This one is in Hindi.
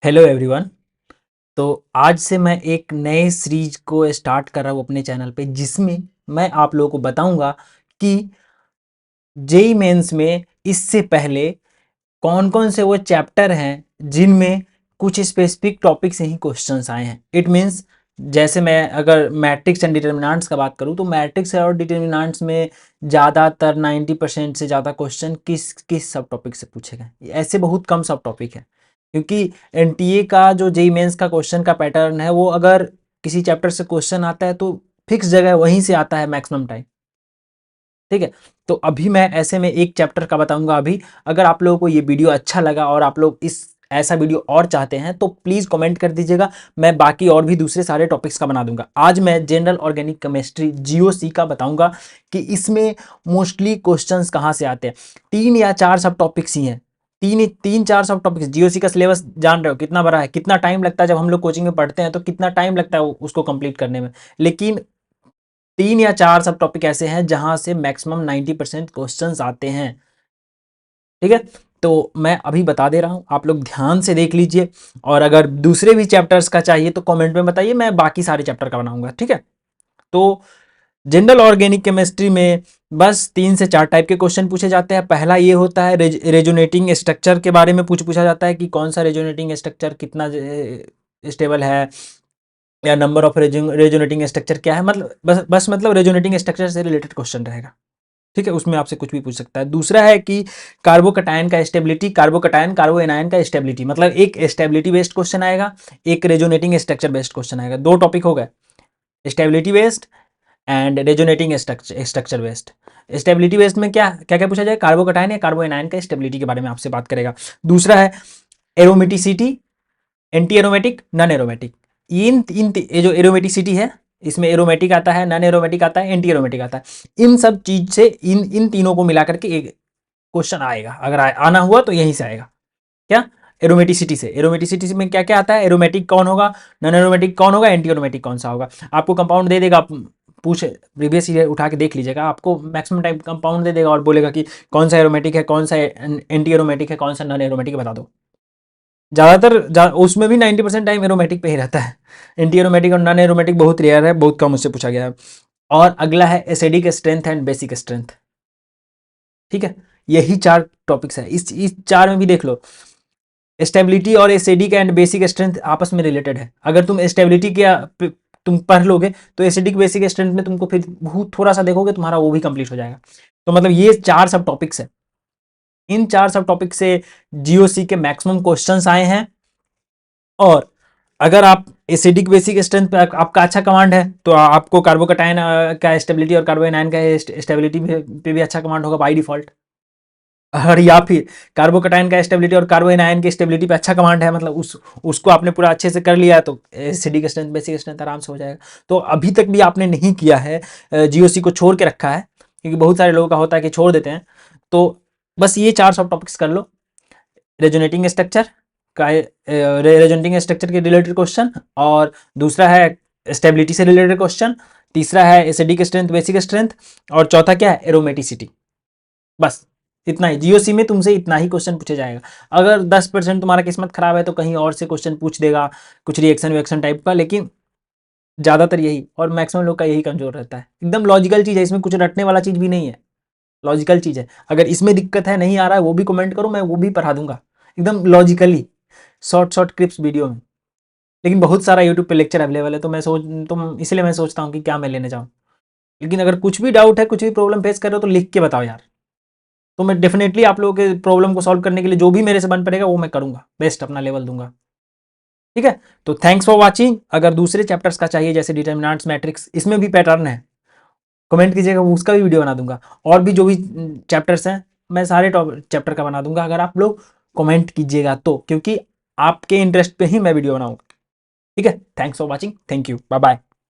Hello everyone. तो आज से मैं एक नए सीरीज को स्टार्ट कर रहा हूँ अपने चैनल पे, जिसमें मैं आप लोगों को बताऊंगा कि जेई मेंस में इससे पहले कौन कौन से वो चैप्टर हैं जिनमें कुछ स्पेसिफिक टॉपिक से ही क्वेश्चंस आए हैं। इट मीन्स जैसे मैं अगर मैट्रिक्स एंड डिटर्मिनेंट्स का बात करूं तो मैट्रिक्स और डिटर्मिनेंट्स में ज़्यादातर 90% से ज़्यादा क्वेश्चन किस किस सब टॉपिक से पूछे गए। ऐसे बहुत कम सब टॉपिक है, क्योंकि एनटीए का जो जेई मेंस का क्वेश्चन का पैटर्न है, वो अगर किसी चैप्टर से क्वेश्चन आता है तो फिक्स जगह वहीं से आता है मैक्सिमम टाइम। ठीक है, तो अभी मैं ऐसे में एक चैप्टर का बताऊंगा। अभी अगर आप लोगों को ये वीडियो अच्छा लगा और आप लोग इस ऐसा वीडियो और चाहते हैं तो प्लीज़ कमेंट कर दीजिएगा, मैं बाकी और भी दूसरे सारे टॉपिक्स का बना दूंगा। आज मैं जनरल ऑर्गेनिक केमिस्ट्री जीओसी का बताऊंगा कि इसमें मोस्टली क्वेश्चंस कहाँ से आते हैं। 3 या 4 सब टॉपिक्स ही हैं, तीन चार सब टॉपिक्स। जीओसी का सिलेबस जान रहे हो कितना बड़ा है, कितना टाइम लगता है। जब हम लोग कोचिंग में पढ़ते हैं तो कितना टाइम लगता है उसको कंप्लीट करने में, लेकिन 3 या 4 सब टॉपिक ऐसे हैं जहां से मैक्सिमम 90% क्वेश्चंस आते हैं। ठीक है, तो मैं अभी बता दे रहा हूं, आप लोग ध्यान से देख लीजिए। और अगर दूसरे भी चैप्टर्स का चाहिए तो कमेंट में बताइए, मैं बाकी सारे चैप्टर का बनाऊंगा। ठीक है, तो जनरल ऑर्गेनिक केमिस्ट्री में बस 3 से 4 टाइप के क्वेश्चन पूछे जाते हैं। पहला ये होता है रेजोनेटिंग स्ट्रक्चर के बारे में पूछा जाता है कि कौन सा रेजोनेटिंग स्ट्रक्चर कितना स्टेबल है, या नंबर ऑफ रेजोनेटिंग स्ट्रक्चर क्या है। मतलब बस मतलब रेजोनेटिंग स्ट्रक्चर से रिलेटेड क्वेश्चन रहेगा। ठीक है, उसमें आपसे कुछ भी पूछ सकता है। दूसरा है कि कार्बोकटायन का स्टेबिलिटी, कार्बोकटायन कार्बो एनायन का स्टेबिलिटी, मतलब एक स्टेबिलिटी बेस्ड क्वेश्चन आएगा, एक रेजोनेटिंग स्ट्रक्चर बेस्ड क्वेश्चन आएगा। 2 टॉपिक हो गए, stability based and resonating structure based. Stability based में क्या क्या क्या पूछा जाए, कार्बोकटायन या कार्बो एनायन का स्टेबिलिटी के बारे में आपसे बात करेगा। दूसरा है aromaticity, anti aromatic, non aromatic. इन इन ये जो एरोमेटिसिटी है, इसमें एरोमेटिक आता है, नॉन एरोमेटिक आता है, एंटी एरोमेटिक आता है। इन सब चीज से इन इन तीनों को मिला करके एक क्वेश्चन आएगा। अगर आना हुआ तो यहीं से आएगा। क्या, एरोमेटिसिटी से। एरोमेटिसिटी में क्या क्या आता है, एरोमेटिक कौन होगा, नॉन एरोमेटिक कौन होगा, एंटी एरोमेटिक कौन सा होगा। आपको कंपाउंड दे देगा, पूछ प्रीवियस ईयर उठा के देख लीजिएगा, आपको मैक्सिमम टाइम कंपाउंड दे देगा और बोलेगा कि कौन सा एरोमेटिक है, कौन सा एंटी एरोमेटिक है, कौन सा नॉन एरोमेटिक है, बता दो। उसमें भी 90% टाइम एरोमेटिक पे ही रहता है। एंटी एरोमेटिक और नॉन एरोमेटिक बहुत रेयर है, बहुत कम उससे पूछा गया है। और अगला है acidic strength and basic strength. ठीक है, यही 4 टॉपिक्स है। इस 4 में भी देख लो, स्टेबिलिटी और एसिडिक एंड बेसिक स्ट्रेंथ आपस में रिलेटेड है। अगर तुम स्टेबिलिटी के तुम पढ़ लोगे तो एसिडिक बेसिक स्ट्रेंथ में तुमको फिर बहुत थोड़ा सा देखोगे, तुम्हारा वो भी कंप्लीट हो जाएगा। तो मतलब ये 4 सब टॉपिक्स है। इन 4 सब टॉपिक से जीओसी के मैक्सिमम क्वेश्चंस आए हैं। और अगर आप एसिडिक बेसिक स्ट्रेंथ पे आपका अच्छा कमांड है तो आपको कार्बोकटायन का स्टेबिलिटी और कार्बोएनायन का स्टेबिलिटी पे भी अच्छा कमांड होगा बाय डिफॉल्ट। और या फिर कार्बोकटायन का स्टेबिलिटी और कार्बोएनायन की स्टेबिलिटी पे अच्छा कमांड है, मतलब उसको आपने पूरा अच्छे से कर लिया तो एसिडिक स्ट्रेंथ बेसिक स्ट्रेंथ आराम से हो जाएगा। तो अभी तक भी आपने नहीं किया है, जीओसी को छोड़ के रखा है, क्योंकि बहुत सारे लोगों का होता है कि छोड़ देते हैं, तो बस ये 4 सब टॉपिक्स कर लो। रेजोनेटिंग स्ट्रक्चर का, रेजोनेटिंग स्ट्रक्चर के रिलेटेड क्वेश्चन, और दूसरा है स्टेबिलिटी से रिलेटेड क्वेश्चन, तीसरा है एसिडिक स्ट्रेंथ बेसिक स्ट्रेंथ, और चौथा क्या है, एरोमेटिसिटी। बस इतना ही। जीओसी में तुमसे इतना ही क्वेश्चन पूछा जाएगा। अगर 10% तुम्हारा किस्मत खराब है तो कहीं और से क्वेश्चन पूछ देगा, कुछ रिएक्शन वेक्शन टाइप का, लेकिन ज़्यादातर यही, और मैक्सिमम लोग का यही कमजोर रहता है। एकदम लॉजिकल चीज़ है, इसमें कुछ रटने वाला चीज़ भी नहीं है, लॉजिकल चीज़ है। अगर इसमें दिक्कत है, नहीं आ रहा है, वो भी कमेंट करो, मैं वो भी पढ़ा दूंगा एकदम logically, short short clips video में। लेकिन बहुत सारा यूट्यूब पे लेक्चर अवेलेबल है, तो इसलिए मैं सोचता हूँ कि क्या मैं लेने जाऊँ। लेकिन अगर कुछ भी डाउट है, कुछ भी प्रॉब्लम फेस कर रहे हो तो लिख के बताओ यार, तो मैं डेफिनेटली आप लोगों के प्रॉब्लम को सॉल्व करने के लिए जो भी मेरे से बन पड़ेगा वो मैं करूँगा, बेस्ट अपना लेवल दूंगा। ठीक है, तो थैंक्स फॉर वॉचिंग। अगर दूसरे चैप्टर्स का चाहिए जैसे डिटर्मिनेंट्स, मैट्रिक्स, इसमें भी पैटर्न है, कमेंट कीजिएगा, उसका भी वीडियो बना दूंगा। और भी जो भी चैप्टर्स हैं मैं सारे चैप्टर का बना दूंगा, अगर आप लोग कमेंट कीजिएगा तो, क्योंकि आपके इंटरेस्ट पे ही मैं वीडियो बनाऊंगा। ठीक है, thanks for watching, thank you, bye bye.